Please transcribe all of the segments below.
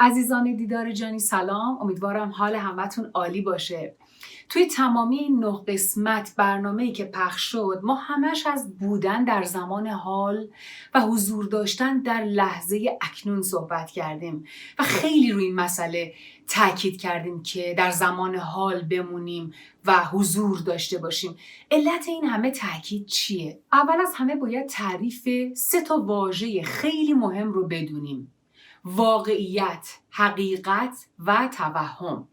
عزیزان دیدار جانی سلام، امیدوارم حال همتون عالی باشه. توی تمامی این 9 قسمت برنامه‌ای که پخش شد ما همش از بودن در زمان حال و حضور داشتن در لحظه اکنون صحبت کردیم و خیلی روی این مسئله تاکید کردیم که در زمان حال بمونیم و حضور داشته باشیم. علت این همه تاکید چیه؟ اول از همه باید تعریف 3 واژه خیلی مهم رو بدونیم: واقعیت، حقیقت و توهم.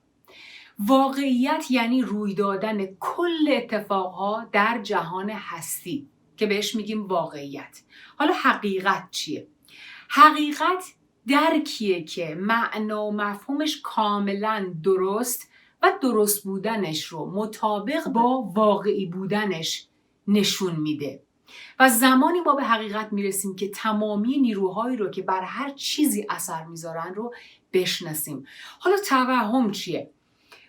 واقعیت یعنی روی دادن کل اتفاقها در جهان هستی که بهش میگیم واقعیت. حالا حقیقت چیه؟ حقیقت درکیه که معنا و مفهومش کاملا درست و درست بودنش رو مطابق با واقعی بودنش نشون میده. و زمانی ما به حقیقت میرسیم که تمامی نیروهایی رو که بر هر چیزی اثر میذارن رو بشناسیم. حالا توهم چیه؟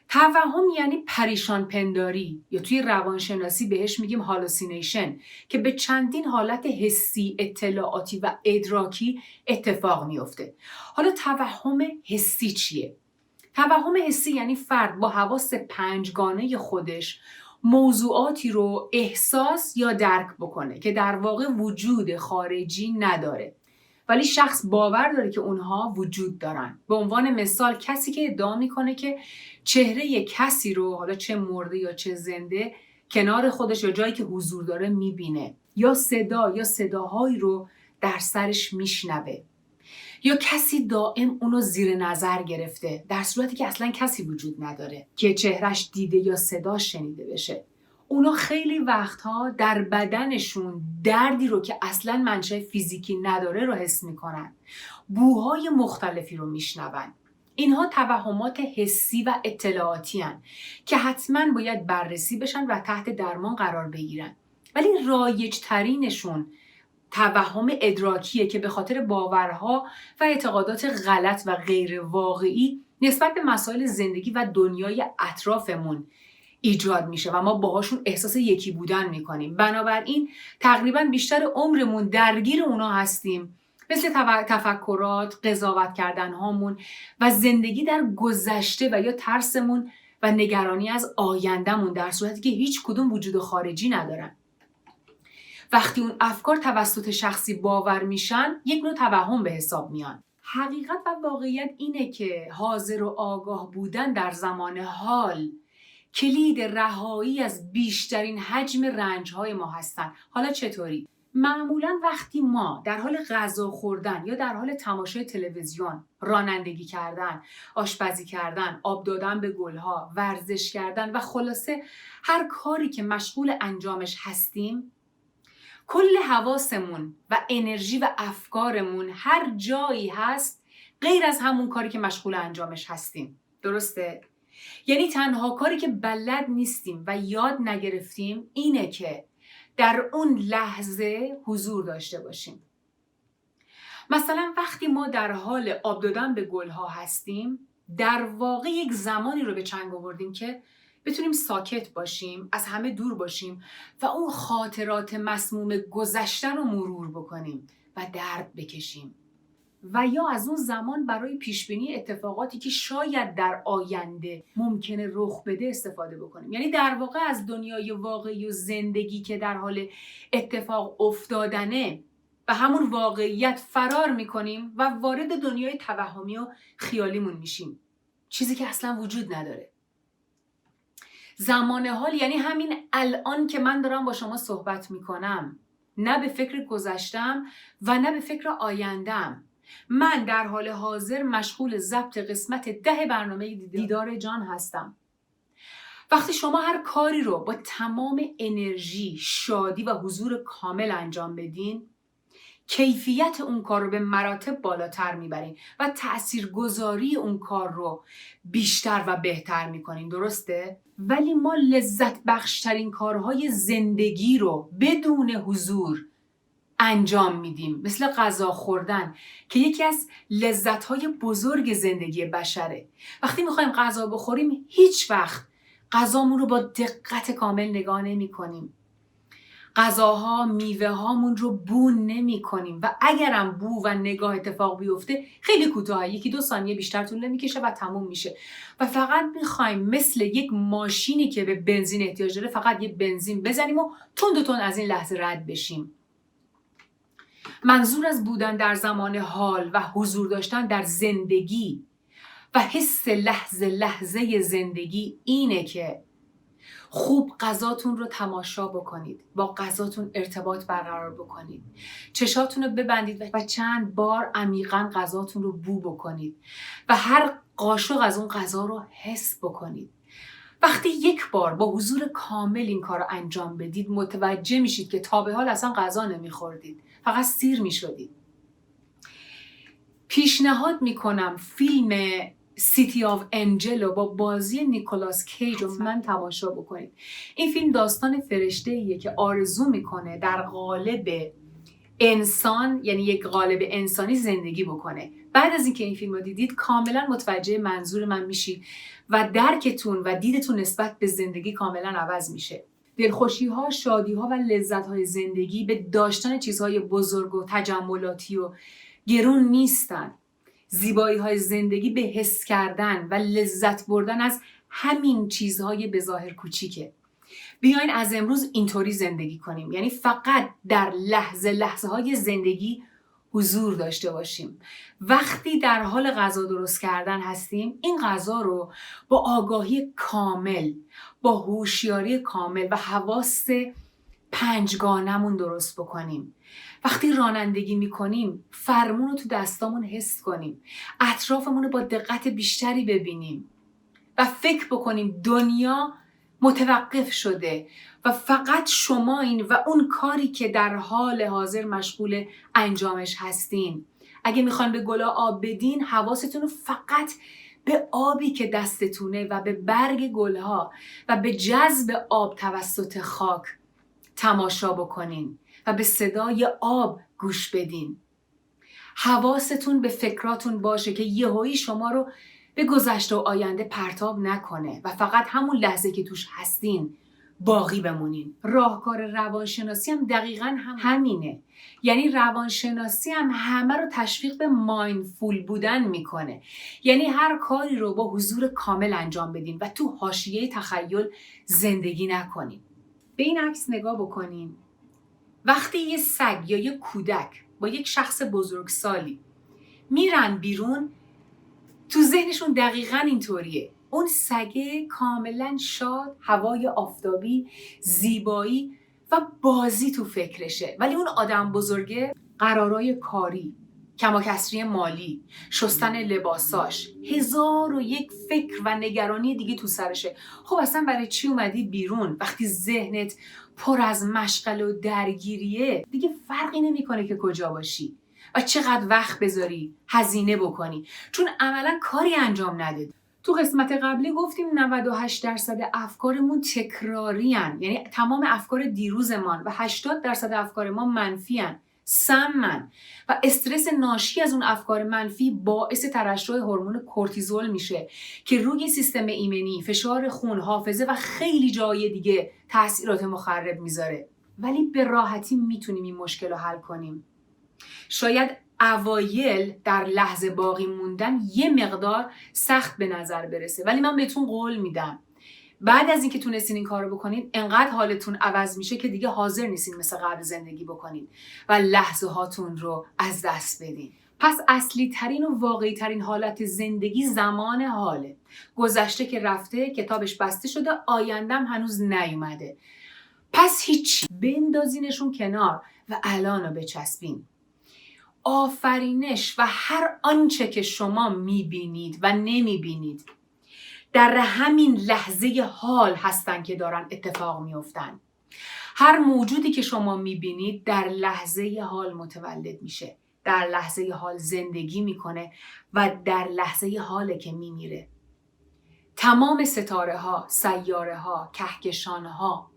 توهم یعنی پریشان پنداری، یا توی روانشناسی بهش میگیم هالوسینیشن، که به چندین حالت حسی، اطلاعاتی و ادراکی اتفاق میفته. حالا توهم حسی چیه؟ توهم حسی یعنی فرد با حواس 5گانه خودش موضوعاتی رو احساس یا درک بکنه که در واقع وجود خارجی نداره، ولی شخص باور داره که اونها وجود دارن. به عنوان مثال کسی که ادعا میکنه که چهره کسی رو، حالا چه مرده یا چه زنده، کنار خودش یا جایی که حضور داره میبینه، یا صداهایی رو در سرش میشنوه، یا کسی دائم اونو زیر نظر گرفته در صورتی که اصلا کسی وجود نداره که چهرش دیده یا صداش شنیده بشه. اونا خیلی وقتها در بدنشون دردی رو که اصلا منشأ فیزیکی نداره رو حس میکنن، بوهای مختلفی رو میشنون. اینها توهمات حسی و اطلاعاتی هن که حتما باید بررسی بشن و تحت درمان قرار بگیرن. ولی رایج ترینشون توهم ادراکیه که به خاطر باورها و اعتقادات غلط و غیر واقعی نسبت به مسائل زندگی و دنیای اطرافمون ایجاد میشه و ما باهاشون احساس یکی بودن میکنیم. بنابراین تقریبا بیشتر عمرمون درگیر اونا هستیم، مثل تفکرات، قضاوت کردن هامون و زندگی در گذشته و یا ترسمون و نگرانی از آیندهمون، در صورتی که هیچ کدوم وجود خارجی ندارن. وقتی اون افکار توسط شخصی باور میشن، یک نوع توهم به حساب میان. حقیقت و واقعیت اینه که حاضر و آگاه بودن در زمان حال کلید رهایی از بیشترین حجم رنج‌های ما هستن. حالا چطوری؟ معمولا وقتی ما در حال غذا خوردن یا در حال تماشای تلویزیون، رانندگی کردن، آشپزی کردن، آب دادن به گلها، ورزش کردن و خلاصه هر کاری که مشغول انجامش هستیم، کل حواسمون و انرژی و افکارمون هر جایی هست غیر از همون کاری که مشغول انجامش هستیم. درسته؟ یعنی تنها کاری که بلد نیستیم و یاد نگرفتیم اینه که در اون لحظه حضور داشته باشیم. مثلا وقتی ما در حال آب دادن به گلها هستیم، در واقع یک زمانی رو به چنگ آوردیم که بتونیم ساکت باشیم، از همه دور باشیم و اون خاطرات مسموم گذشته رو مرور بکنیم و درد بکشیم، و یا از اون زمان برای پیشبینی اتفاقاتی که شاید در آینده ممکنه رخ بده استفاده بکنیم. یعنی در واقع از دنیای واقعی و زندگی که در حال اتفاق افتادنه و همون واقعیت فرار میکنیم و وارد دنیای توهمی و خیالیمون میشیم، چیزی که اصلا وجود نداره. زمان حال یعنی همین الان که من دارم با شما صحبت میکنم، نه به فکر گذشتم و نه به فکر آیندم. من در حال حاضر مشغول ضبط قسمت 10 برنامه دیدار جان هستم. وقتی شما هر کاری رو با تمام انرژی، شادی و حضور کامل انجام بدین، کیفیت اون کار رو به مراتب بالاتر میبرین و تاثیرگذاری اون کار رو بیشتر و بهتر میکنین. درسته؟ ولی ما لذت بخشترین کارهای زندگی رو بدون حضور انجام میدیم، مثل غذا خوردن که یکی از لذت‌های بزرگ زندگی بشره. وقتی میخوایم غذا بخوریم هیچ وقت غذامون رو با دقت کامل نگاه نمی‌کنیم. غذاها، میوه هامون رو بو نمی کنیم و اگرم بو و نگاه اتفاق بیفته خیلی کوتاهه، 1-2 ثانیه بیشتر طول نمیکشه و تموم میشه و فقط میخوایم مثل یک ماشینی که به بنزین احتیاج داره فقط یه بنزین بزنیم و تند از این لحظه رد بشیم. منظور از بودن در زمان حال و حضور داشتن در زندگی و حس لحظه زندگی اینه که خوب غذاتون رو تماشا بکنید، با غذاتون ارتباط برقرار بکنید، چشاتون رو ببندید و چند بار عمیقاً غذاتون رو بو بکنید و هر قاشق از اون غذا رو حس بکنید. وقتی یک بار با حضور کامل این کار رو انجام بدید متوجه میشید که تا به حال اصلا غذا نمیخوردید، فقط سیر میشدید. پیشنهاد میکنم فیلم سیتی آف انجل رو با بازی نیکولاس کیج رو من تماشا بکنید. این فیلم داستان فرشته‌ایه که آرزو میکنه در قالب انسان، یعنی یک قالب انسانی زندگی بکنه. بعد از اینکه این فیلم رو دیدید کاملا متوجه منظور من میشید و درکتون و دیدتون نسبت به زندگی کاملا عوض میشه. دلخوشی‌ها، شادی‌ها و لذت‌های زندگی به داشتن چیزهای بزرگ و تجملاتی و گرون نیستن. زیبایی‌های زندگی به حس کردن و لذت بردن از همین چیزهای به ظاهر کوچیکه. بیاین از امروز اینطوری زندگی کنیم، یعنی فقط در لحظه های زندگی حضور داشته باشیم. وقتی در حال غذا درست کردن هستیم این غذا رو با آگاهی کامل، با هوشیاری کامل و حواس 5گانمون درست بکنیم. وقتی رانندگی میکنیم فرمون رو تو دستامون حس کنیم، اطرافمون رو با دقت بیشتری ببینیم و فکر بکنیم دنیا متوقف شده و فقط شما این و اون کاری که در حال حاضر مشغول انجامش هستین. اگه میخواین به گلا آب بدین حواستون رو فقط به آبی که دستتونه و به برگ گلها و به جذب آب توسط خاک تماشا بکنین و به صدای آب گوش بدین. حواستون به فکراتون باشه که یهویی شما رو به گذشته و آینده پرتاب نکنه و فقط همون لحظه که توش هستین باقی بمونین. راهکار روانشناسی هم دقیقاً همینه. یعنی روانشناسی هم همه رو تشویق به مایندفول بودن میکنه. یعنی هر کاری رو با حضور کامل انجام بدین و تو حاشیه تخیل زندگی نکنین. به این عکس نگاه بکنین. وقتی یه سگ یا یه کودک با یک شخص بزرگسالی میرن بیرون تو ذهنشون دقیقاً اینطوریه. اون سگه کاملا شاد، هوای آفتابی، زیبایی و بازی تو فکرشه، ولی اون آدم بزرگه قرارای کاری، کماکسری مالی، شستن لباساش، 1001 فکر و نگرانی دیگه تو سرشه. خب اصلا برای چی اومدی بیرون وقتی ذهنت پر از مشغله و درگیریه؟ دیگه فرقی نمیکنه که کجا باشی و چقدر وقت بذاری، هزینه بکنی، چون عملا کاری انجام ندادی. تو قسمت قبلی گفتیم 98% افکارمون تکراری هن. یعنی تمام افکار دیروزمان و 80% افکار ما منفی هن، سمن و استرس ناشی از اون افکار منفی باعث ترشح هورمون کورتیزول میشه که روی سیستم ایمنی، فشار خون، حافظه و خیلی جای دیگه تاثیرات مخرب میذاره. ولی به راحتی میتونیم این مشکل رو حل کنیم. شاید اوایل در لحظه باقی موندن یه مقدار سخت به نظر برسه، ولی من بهتون قول میدم بعد از اینکه تونستین این کارو بکنین انقدر حالتون عوض میشه که دیگه حاضر نیستین مثل قبل زندگی بکنین و لحظه هاتون رو از دست بدین. پس اصلی ترین و واقعی ترین حالت زندگی زمان حاله. گذشته که رفته، کتابش بسته شده، آیندم هنوز نیومده. پس هیچی، بندازینشون کنار و الان رو بچسبین. آفرینش و هر آنچه که شما میبینید و نمیبینید در همین لحظه حال هستن که دارن اتفاق میافتن. هر موجودی که شما میبینید در لحظه حال متولد میشه، در لحظه حال زندگی میکنه و در لحظه حاله که میمیره. تمام ستاره ها، سیاره ها، کهکشان ها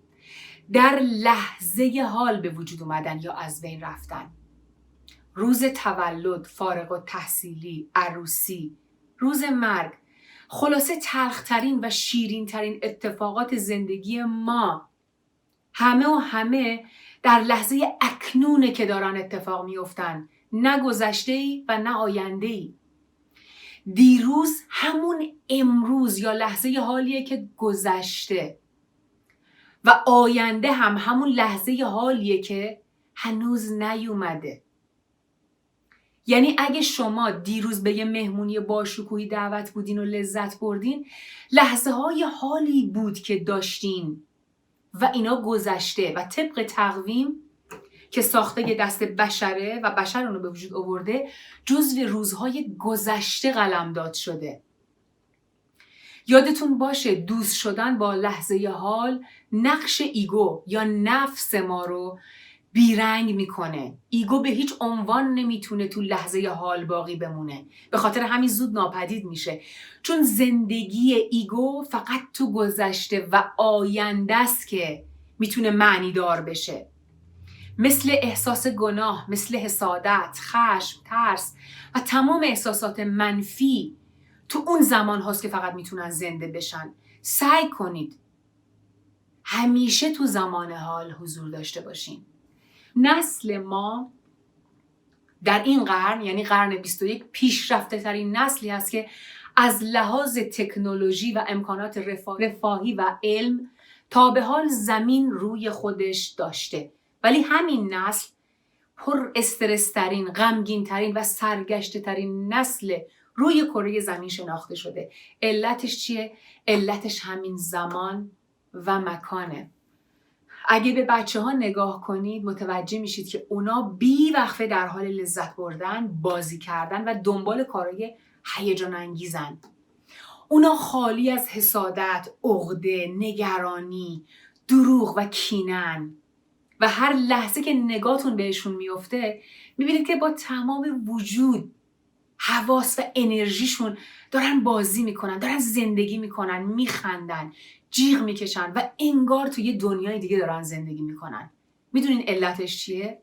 در لحظه حال به وجود اومدن یا از بین رفتن. روز تولد، فارغ التحصیلی، عروسی، روز مرگ، خلاصه تلخترین و شیرینترین اتفاقات زندگی ما همه در لحظه اکنونه که دارن اتفاق میفتن، نه گذشته‌ای و نه آینده‌ای. دیروز همون امروز یا لحظه حالیه که گذشته و آینده هم همون لحظه حالیه که هنوز نیومده. یعنی اگه شما دیروز به یه مهمونی باشکوهی دعوت بودین و لذت بردین، لحظه های حالی بود که داشتین و اینا گذشته و طبق تقویم که ساخته دست بشره و بشر اونو به وجود آورده جزو روزهای گذشته قلمداد شده. یادتون باشه دوست شدن با لحظه حال نقش ایگو یا نفس ما رو بیرنگ میکنه. ایگو به هیچ عنوان نمیتونه تو لحظه حال باقی بمونه، به خاطر همین زود ناپدید میشه، چون زندگی ایگو فقط تو گذشته و آینده است که میتونه معنی دار بشه. مثل احساس گناه، مثل حسادت، خشم، ترس و تمام احساسات منفی تو اون زمان هاست که فقط میتونن زنده بشن. سعی کنید همیشه تو زمان حال حضور داشته باشین. نسل ما در این قرن، یعنی قرن 21، پیشرفته ترین نسلی هست که از لحاظ تکنولوژی و امکانات رفاهی و علم تا به حال زمین روی خودش داشته. ولی همین نسل پر استرس ترین، غمگین ترین و سرگشته ترین نسل روی کره زمین شناخته شده. علتش چیه؟ علتش همین زمان و مکانه. اگه به بچه ها نگاه کنید متوجه میشید که اونا بی‌وقفه در حال لذت بردن، بازی کردن و دنبال کارهای هیجان انگیزن. اونا خالی از حسادت، عقده، نگرانی، دروغ و کینن و هر لحظه که نگاهتون بهشون میفته میبینید که با تمام وجود، حواس و انرژیشون دارن بازی میکنن، دارن زندگی میکنن، میخندن، جیغ میکشن و انگار توی یه دنیای دیگه دارن زندگی میکنن. میدونین علتش چیه؟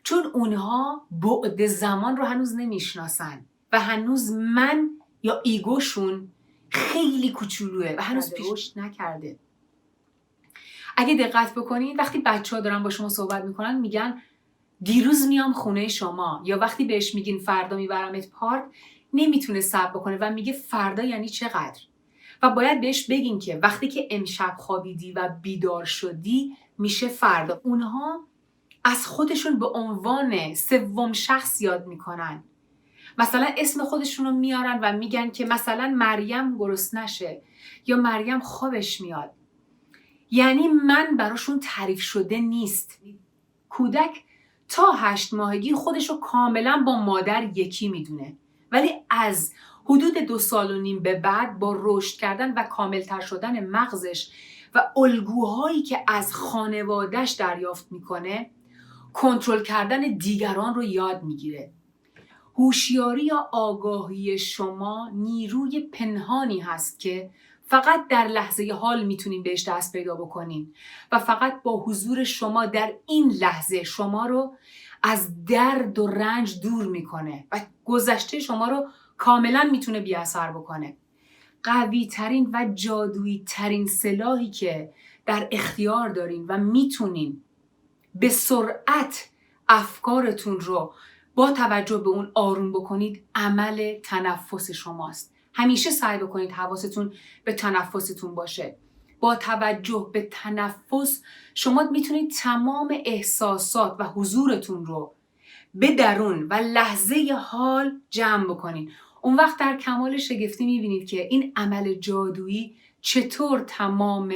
چون اونها بعد زمان رو هنوز نمیشناسن و هنوز من یا ایگوشون خیلی کوچولوه و هنوز رشد نکرده. اگه دقت بکنید وقتی بچه‌ها دارن با شما صحبت میکنن میگن دیروز میام خونه شما، یا وقتی بهش میگین فردا میبرمت پارک نمیتونه صبر بکنه و میگه فردا یعنی چقدر. و باید بهش بگین که وقتی که امشب خوابیدی و بیدار شدی میشه فردا. اونها از خودشون به عنوان سوم شخص یاد میکنن. مثلا اسم خودشون رو میارن و میگن که مثلا مریم گرسنشه یا مریم خوابش میاد. یعنی من براشون تعریف شده نیست. کودک تا 8 ماهگی خودش رو کاملا با مادر یکی میدونه، ولی از حدود 2 سال و نیم به بعد با رشد کردن و کاملتر شدن مغزش و الگوهایی که از خانواده‌اش دریافت میکنه کنترل کردن دیگران رو یاد میگیره. هوشیاری یا آگاهی شما نیروی پنهانی هست که فقط در لحظه حال میتونین بهش دست پیدا بکنین و فقط با حضور شما در این لحظه شما رو از درد و رنج دور میکنه و گذشته شما رو کاملا میتونه بی اثر بکنه. قوی ترین و جادویی ترین سلاحی که در اختیار دارین و میتونین به سرعت افکارتون رو با توجه به اون آروم بکنید عمل تنفس شماست. همیشه سعی بکنید حواستون به تنفستون باشه. با توجه به تنفس شما میتونید تمام احساسات و حضورتون رو به درون و لحظه حال جمع بکنید. اون وقت در کمال شگفتی میبینید که این عمل جادویی چطور تمام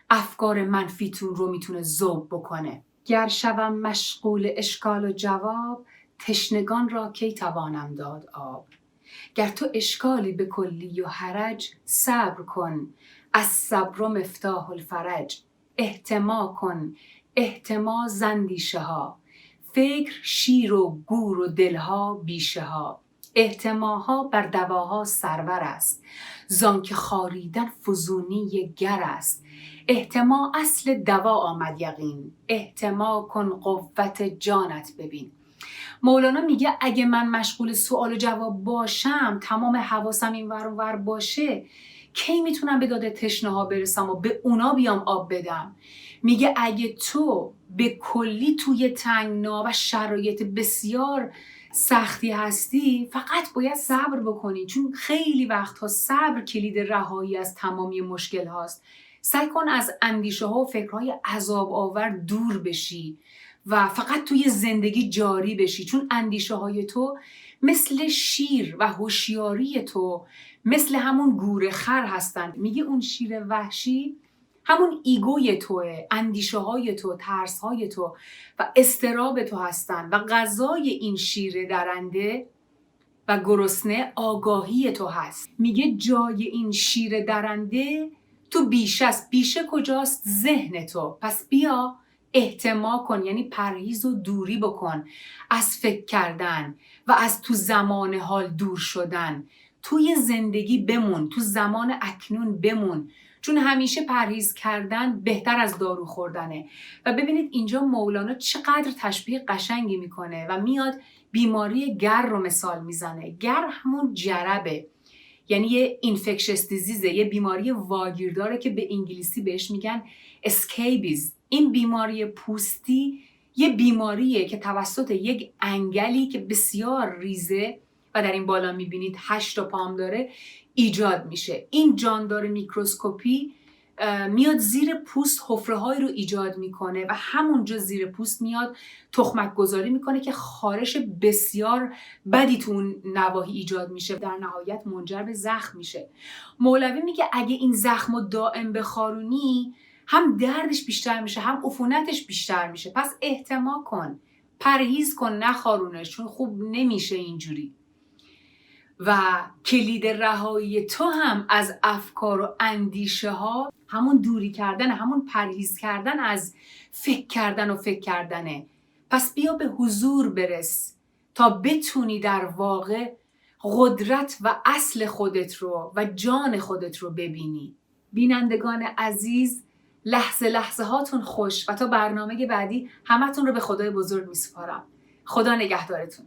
افکار منفیتون رو میتونه ذوب بکنه. گر شوم مشغول اشکال و جواب، تشنگان را کی توانم داد آب. گر تو اشکالی به کلی و حرج، صبر کن از صبر مفتاح الفرج. احتما کن احتما زندیشه ها، فکر شیر و گور و دلها بیشه ها. احتماها بر دواها سرور است، زانکه خاریدن فزونی گر است. احتما اصل دوا آمد یقین، احتما کن قوت جانت ببین. مولانا میگه اگه من مشغول سوال و جواب باشم، تمام حواسم این ور اون ور باشه، کی میتونم به داد تشنه ها برسم و به اونا بیام آب بدم؟ میگه اگه تو به کلی توی تنگنا و شرایط بسیار سختی هستی، فقط باید صبر بکنی، چون خیلی وقتها صبر کلید رهایی از تمامی مشکل هاست. سعی کن از اندیشه ها و فکرهای عذاب آور دور بشی و فقط توی زندگی جاری بشی، چون اندیشه های تو مثل شیر و هوشیاری تو مثل همون گورخر هستن. میگه اون شیر وحشی همون ایگوی توه، اندیشه های تو، ترس های تو و استراب تو هستن و غذای این شیر درنده و گرسنه آگاهی تو هست. میگه جای این شیر درنده تو بیشه است. بیشه کجاست؟ ذهن تو. پس بیا احتما کن، یعنی پرهیز و دوری بکن از فکر کردن و از تو زمان حال دور شدن. توی زندگی بمون، تو زمان اکنون بمون، چون همیشه پرهیز کردن بهتر از دارو خوردنه. و ببینید اینجا مولانا چقدر تشبیه قشنگی میکنه و میاد بیماری گر رو مثال میزنه. گر همون جربه، یعنی یه اینفکشس دیزیزه، یه بیماری واگیرداره که به انگلیسی بهش میگن اسکیبیز. این بیماری پوستی یه بیماریه که توسط یک انگلی که بسیار ریزه و در این بالا میبینید 8 پام داره ایجاد میشه. این جاندار میکروسکوپی میاد زیر پوست حفره‌هایی رو ایجاد میکنه و همونجا زیر پوست میاد تخمک گذاری میکنه که خارش بسیار بدی تو اون نواحی ایجاد میشه، در نهایت منجر به زخم میشه. مولوی میگه اگه این زخم رو دائم بخارونی، هم دردش بیشتر میشه هم عفونتش بیشتر میشه. پس احتما کن، پرهیز کن، نخارونش، چون خوب نمیشه اینجوری. و کلید رهایی تو هم از افکار و اندیشه ها همون دوری کردن، همون پرهیز کردن از فکر کردنه. پس بیا به حضور برس تا بتونی در واقع قدرت و اصل خودت رو و جان خودت رو ببینی. بینندگان عزیز، لحظه هاتون خوش و تا برنامه بعدی همتون رو به خدای بزرگ میسپارم. خدا نگهدارتون.